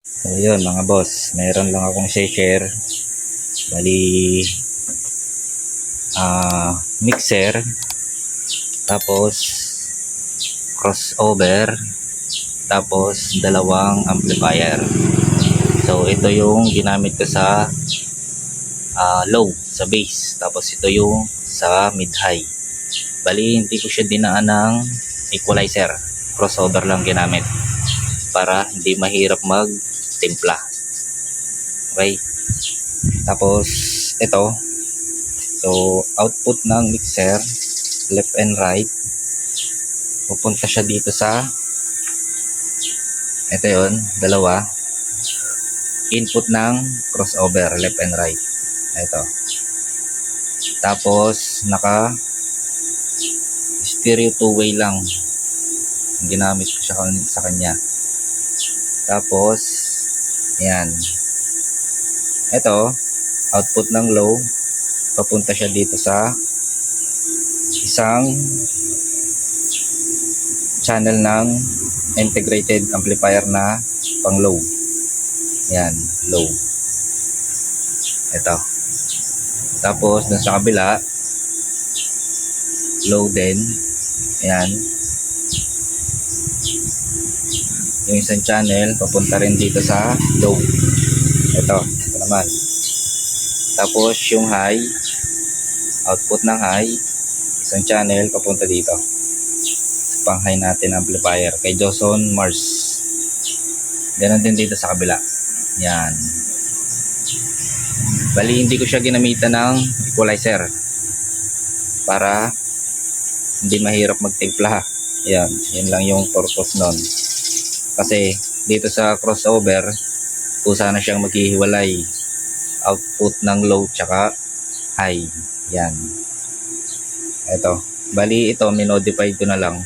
So yun mga boss, mayroon lang akong share. Bali mixer, tapos crossover, tapos dalawang amplifier. So ito yung ginamit ko sa low, sa bass. Tapos ito yung sa mid high. Bali hindi ko siya dinaan ng equalizer, crossover lang ginamit para hindi mahirap mag timpla. Okay, tapos ito, so output ng mixer left and right, pupunta siya dito sa ito yun, dalawa. Input ng crossover left and right, ito. Tapos naka stereo two-way lang ang ginamit ko siya sa kanya. Tapos yan, ito output ng low, papunta siya dito sa isang channel ng integrated amplifier na pang low. Yan, low. Ito. Tapos dun sa kabila, low din. Yan. Yung isang channel papunta rin dito sa low. Ito naman. Tapos yung high, output ng high, isang channel papunta dito sa pang high natin amplifier kay Joson Mars. Ganon din dito sa kabila. Yan. Bali hindi ko siya ginamitan ng equalizer para hindi mahirap magtimpla. Yan, yun lang yung purpose nun. Kasi dito sa crossover, kusa na siyang maghihiwalay output ng low tsaka high. Yan. Ito. Bali ito, minodify ko na lang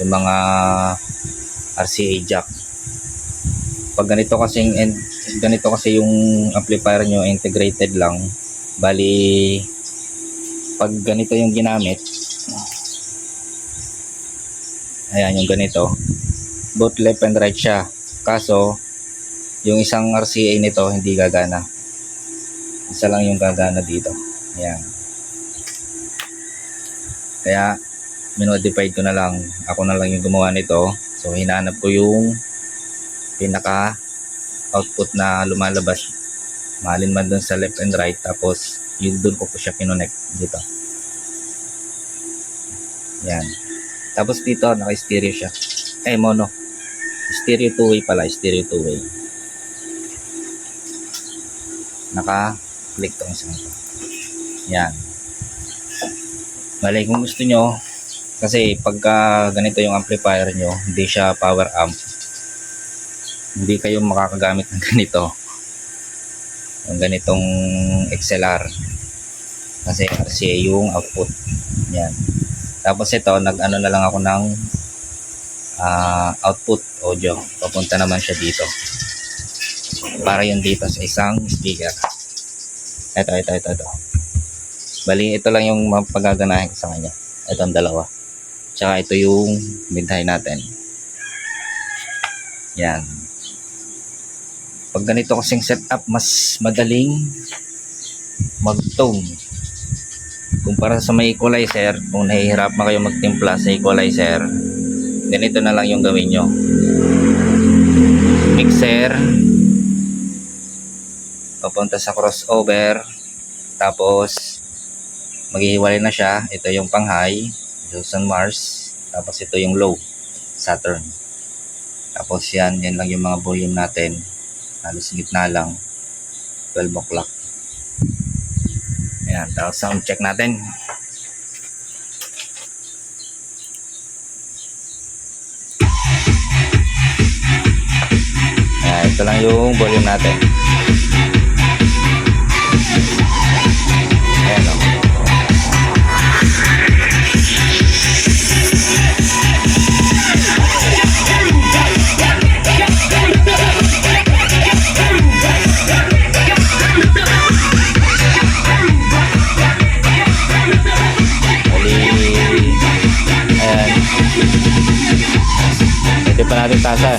yung mga RCA jack. Pag ganito kasi yung amplifier nyo integrated lang, bali pag ganito yung ginamit, ayan yung ganito, both left and right siya. Kaso yung isang RCA nito hindi gagana, isa lang yung gagana dito. Ayan. Kaya minodified ko na lang, ako na lang yung gumawa nito. So hinanap ko yung pinaka output na lumalabas, malin man dun sa left and right, tapos yun dun ko po siya kinonect dito. Yan. Tapos dito naka stereo siya, mono, stereo two-way pala, stereo two-way. Naka click tong isang ito. Yan. Bali kung gusto nyo, kasi pagka ganito yung amplifier nyo, hindi siya power amp, hindi kayo makakagamit ng ganito, ng ganitong XLR, kasi RCA yung output. Yan. Tapos ito, nag-ano na lang ako ng output audio, papunta naman siya dito para yun dito sa isang speaker. Ito. Bali ito lang yung mapagaganahin ko sa kanya, itong dalawa, tsaka ito yung mid-high natin. Yan. Pag ganito kasing setup, mas madaling mag-tone kumpara sa may equalizer. Kung nahihirapan kayo magtimpla sa equalizer, ganito na lang yung gawin nyo. Mixer papunta sa crossover, tapos maghihiwalay na siya. Ito yung pang high, Joson Mars, tapos ito yung low, Saturn. Tapos yan lang yung mga volume natin, halos gitna lang, 12 o'clock. Ayan, tapos sound check natin. Ayan, ito lang yung volume natin. Ayan o. Pwede pa natin tasan.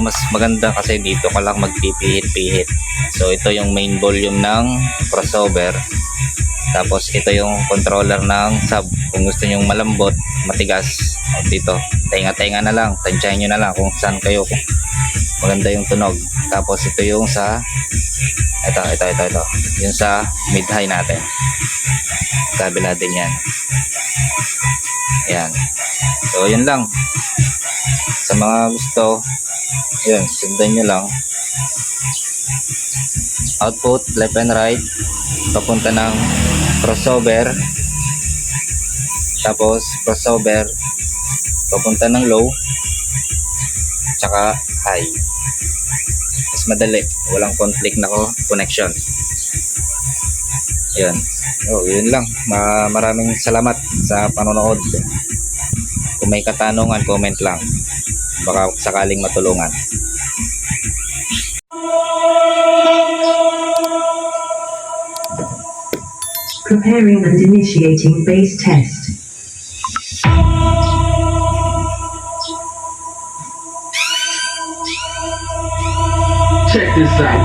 mas maganda kasi dito ka lang magpipihit-pihit. So ito yung main volume ng crossover. Tapos ito yung controller ng sub. Kung gusto nyo malambot, matigas, dito tenga-tenga na lang, tansyahin nyo na lang kung saan kayo maganda yung tunog. Tapos ito yung sa ito yung sa mid high natin, kabila din yan. Ayan, so yun lang sa mga gusto. Yun, sundan nyo lang. Output left and right papunta ng crossover, tapos crossover papunta ng low tsaka high. Mas madali, walang conflict na connection. Yun, yun lang. Maraming salamat sa panonood. Kung may katanungan, comment lang, baka sakaling matulungan. Preparing and initiating base test. Check this out.